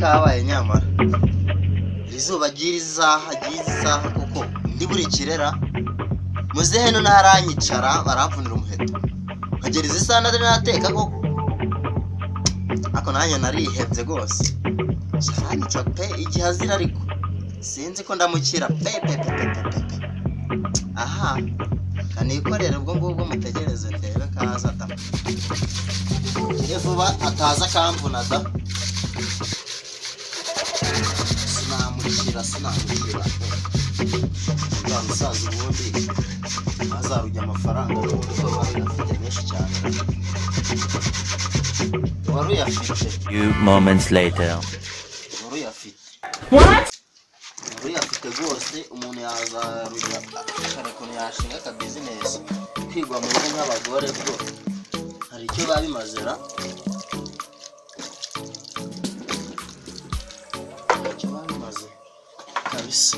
kabaye nyamara izuba giza kuko ndi buri kirera muze heno naranyicara baramvunira umuheto kagereza isana nateka koko ako nanye narihebye gose saranyica pe igihazira ariko sinzi ko ndamukira pe aha kanikorera ubwo ngubwo mutegereze ndebe kaza da vuba ataza kamvuna da sinamukira umusaza ubundi azarujya amafaranga n'uko bari afite menshi cyane wari uyafite few moments later. wari uyafite What? wari uyafite rwose umuntu yazarujya akarekona yashinga aka business kwigwa mu rugo nk'abagore bwo hari icyo babimazera icyo babimaze kabisa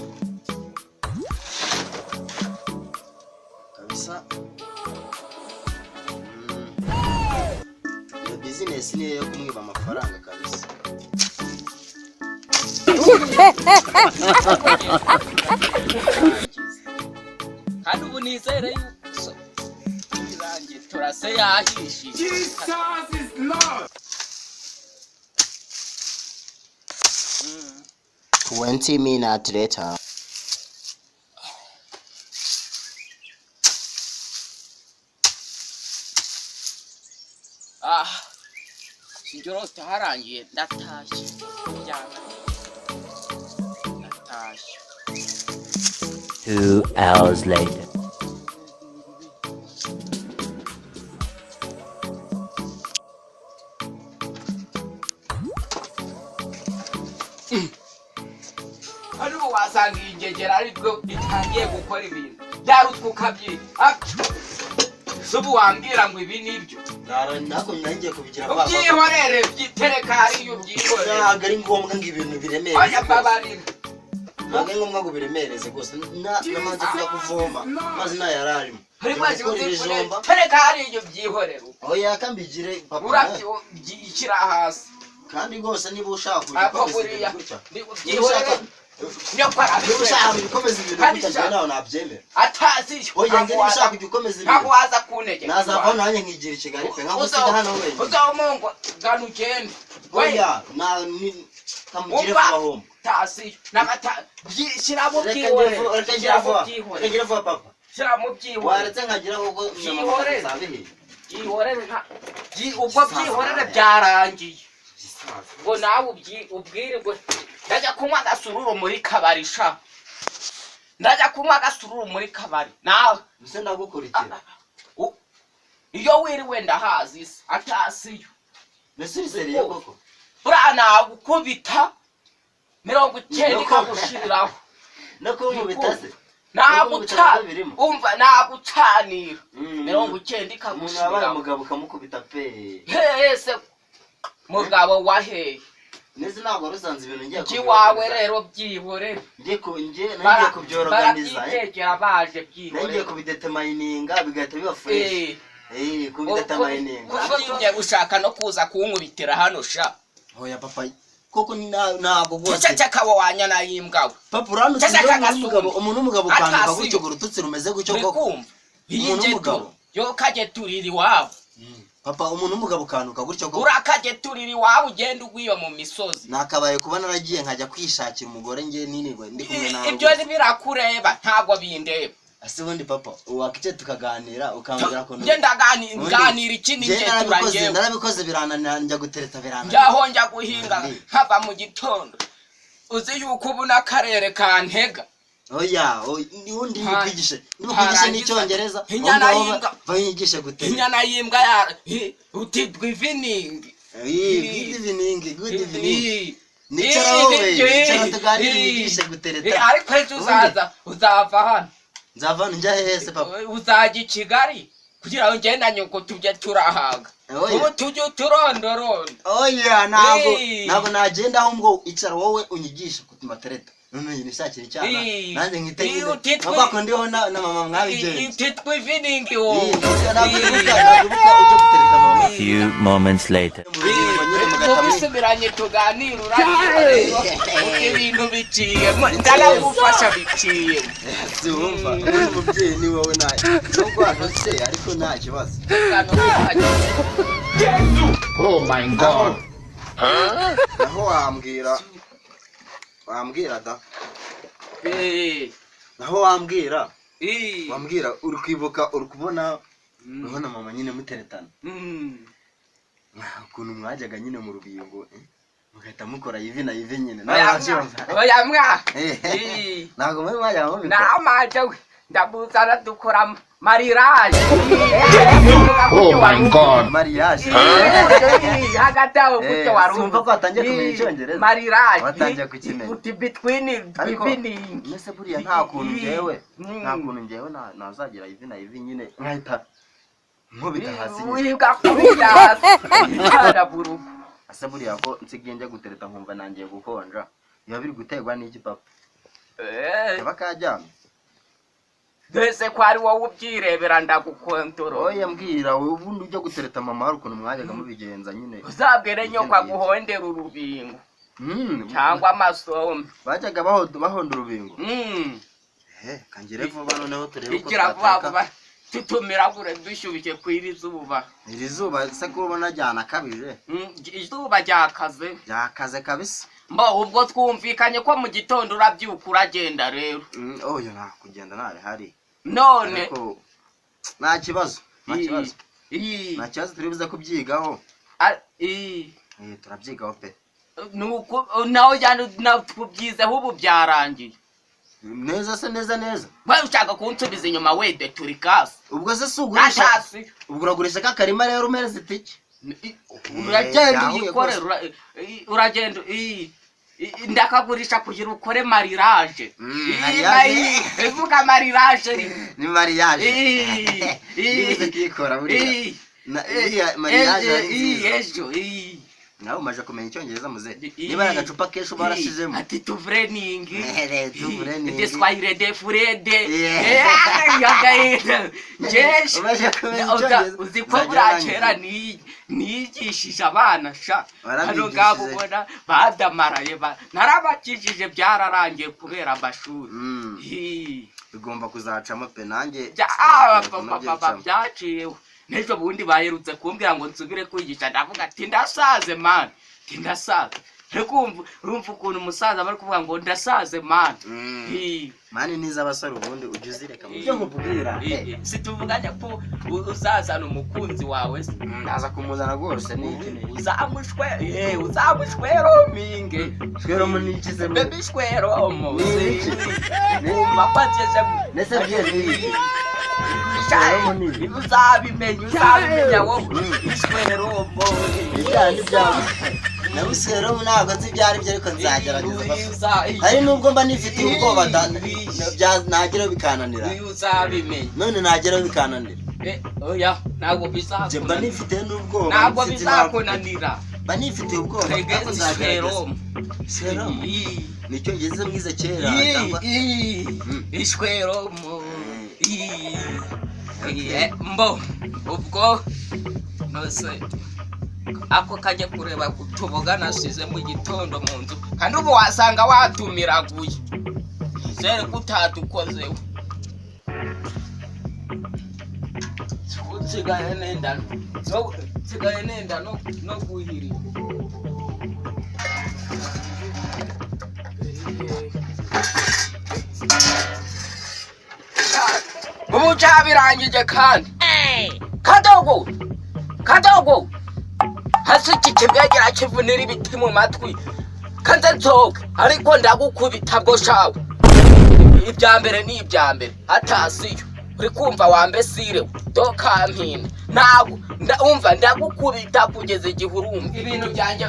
iyo business niyo yo kumwiba amafaranga kabisa kandi ubu nizere yuko irangiye turase yahishije. Jesus is Lord. 20 minutes later. Sinjoro cyarangiye ndatashye byanga ndatashye 2 hours later. hano wasanga ingegera aribwo itangiye gukora ibintu byarutwuka byi subu wambwira ngo ibi nibyo nako nangiye kubigira baba byihorere byitereka hari iyo byihorere ntabwo ari ngombwa ngo ibintu biremereze oya babarira ntabwo ari ngombwa ngo biremereze gusa namaze kujya kuvoma maze nayararimo hari maze kuzikure tereka hari iyo byihorere oya kambigire papa urabyo ikira hasi kandi rwose niba ushaka kujya byihorere nyakora ushaka gukomeza ibintu gutya nawe nabyemera atazi oya nge nishaka kujya ukomeza ibintu ntabwo waza kunege nazava nanjye nkigira Kigali pe nkaho usiga hano wenyine uzamongo ganu gende oya na kamugire vuba home tasi nagata byishiramo byihorere reka vuba papa shiramo byihorere waretse nkagira ubwo byihorere byihorere ubwo byihorere byarangiye ngo nawe ubwirirwe ndajya kunywa agasururu muri kabari sha ndajya kunywa agasururu muri kabari nawe ese ndagukurikira iyo wiriwe ndahazi atasiyo mbese seriye koko urana gukubita 90 kagushiriraho nako mubita se umva nagucanira 90 kagushiriraho umuntu mugabo kamukubita pe hese mugabo waheye neze ntabwo rusanze ibintu ngiye kiwawe rero byihorere ngiye kubyoroganiza bagitegera baje byihorere ngiye kubidetamininga bigahita biba fresh kubidetamininga ngiye gushaka no kuza kunkubitira hano sha hoya papa koko ntabwo bose cyaca kabo wanyana yimbwawe papa urano umuntu umugabo kanduka gutyo gurututse rumeze gutyo koko umuntu umugabo yo kaje turiri wabo papa umuntu umugabo kanuka gutyo koko urakaje turiri wabo ugenda ugwiyo mu misozi nakabaye kuba naragiye nkajya kwishakira umugore nge ninigwe ndi kumwe nawe ibyo birakureba ntabwo bindeba ase bundi papa wakice tukaganira ukambira ko nge ndaganira ikindi nge turangiye narabikoze birananira njya gutereta birananira njyaho njya guhinga hava mu gitondo uzi yuko ubu n'akarere kantega oya undi yigishe n'icyongereza inyana yimbwa bayigishe gutera inyana yimbwa ya utidwa evening good evening nicara wowe nicara tuganire yigishe gutereta ariko ejo uzava hano nzava njya hese papa uzajya i Kigali kugira ngo ngenda nyuko tujye turahaga ubu tujye turondorondo oya ntabwo nagenda aho ngo icara wowe unyigishe kutuma tereta none nishakira cyane nanjye nkitegereje papa ko ndiho na mama mwabigenze utitwa evening wo Few moments later. tubisubiranye tuganira urangiye ibintu biciye ndaragufasha biciye zumva umubyeyi ni wowe nayo nubwo wanose ariko nta kibazo. Oh my God. Naho wambwira da. Naho wambwira uri kwibuka uri kubona urabona mama nyine muteretana ukuntu mwajyaga nyine mu rubingo mugahita mukora ivi na ivi nyine oya mwa ntabwo muri mwajyaga mu bikora namaje we ndabuzana dukora mariage. Oh my God. mariage hagati aho gutyo warumva umva ko watangiye kumenya icyongereza mariage watangiye kukimenya uti between beginning mbese buriya nta kuntu njyewe nazagira ivi na ivi nyine nkahita nkubita hasi wiga kubira araburu asa buriya ko nsigiye njya gutereta nkumva nangiye gukonja biba biri guterwa n'iki papa kaba kajyana Dese ko ari wowe ubyirebera ndagukontorora. Oya mbwira wowe ubundi ujya gutereta mama hari ukuntu mwajyaga mubigenza nyine. Uzabwire nyoko aguhondera urubingo. Cyangwa amasombe. Bajyaga bahonda urubingo. Kangire vuba noneho turebe ko vuba tutumira gure dushyubike kwiri zuba. Iri zuba se ko ubona jyana kabije. Izuba ryakaze kabisa. Mbo ubwo twumvikanye ko mu gitondo urabyukura agenda rero. Oya nta kugenda nare hari. None nta kibazo turibuza kubyigaho turabyigaho pe nuko naho jyana kubyizeho ubu byarangiye neza se neza wawe ushaka kunsubiza inyuma wede turi kasi ubwo se sugurisha ubwo uragurisha kakarima rero umereze itike uragenda uyikorera uragenda ndakagurisha kugira ukore mariage ivuga mariage ni mariage nize kikora buriya mariage ejo nawe umaje kumenya icyongereza muze niba ari agacupa kesho barashizemo ati tuvrening deswaire de furede jesh umaje kumenya icyongereza uzi ko buracera nigishije abana sha hano ngabo ubona badamaraye narabakijije byararangiye kubera amashuri bigomba kuzacamo pe nanjye byaciyeho nejo bundi baherutse kumbwira ngo nsubire kwigisha ndavuga ati ndasaze man ndasaze rekumva urumva ukuntu umusaza bari kuvuga ngo ndasaze man mani niza abasore ubundi ujye uzireka mu byo nkubwira situvuganya ko uzazana umukunzi wawe ndaza kumuzana rwose niki uzamushwero minge shwero munikize bebe shwero mo mapatije nese bye uzabimenya wowe ishwero mo ibyandi byawe nabisero ntabwo nzi byari byo ariko nzagerageza hari nubwo mba nifite ubwoba nagera bikananira uzabimenya none nagera bikananira oya ntabwo bizakuna mba nifite n'ubwoba ntabwo bizakunanira mba nifite ubwoba ariko nzagerageza nicyo ngeze mwize kera ishwero mo mbo ubwo nose ako kajya kureba kutuboga nasize mu gitondo mu nzu kandi ubu wasanga watumiraguye zere kutadukozeho nsigaye nenda no guhirira ubu cyabirangije kandi kadogo hasi iki kibwegera kivunira ibiti mu matwi kanze nsohoke ariko ndagukubita bwo shawe ibya mbere ni ibya mbere atasiyo uri kumva wambesire dokampine ntabwo umva ndagukubita kugeza igihe urumva ibintu byanjye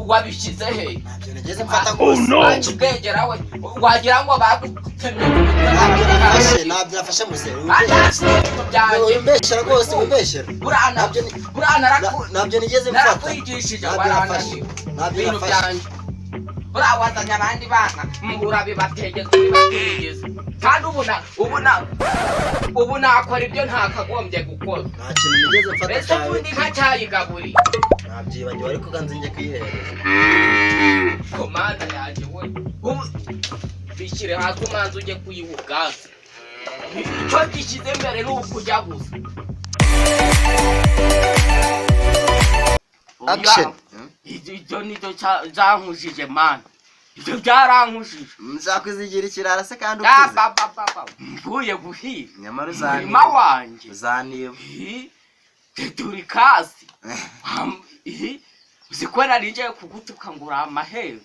wabishyize he nageze mfata gose akibwegera we wagira ngo bagutemye nafashe muze umbeshera rwose umbeshera nabyo nigeze mfata nakwigishije warananiwe ibintu byanjye urawazanya abandi bana urabibategeza kandi ubu nakora ibyo ntakagombye gukora nta kintu nigeze mfata ese ubundi nka cyayigaburiye nabyibagiwe ariko kanze njye kwihereza komanda yaje we ubu bishyire hasi umanza ujye kuyiha ubwatsi icyo gishyize mbere ni ukujya gusa action ibyo nicyo cyankujije mani ibyo byarankujije nzakwizigira ikirara se kandi mvuye guhira nyamara umurima wanjye uzaniba turi kasi uzi ko nari ngiye kugutuka ngo uri amahembe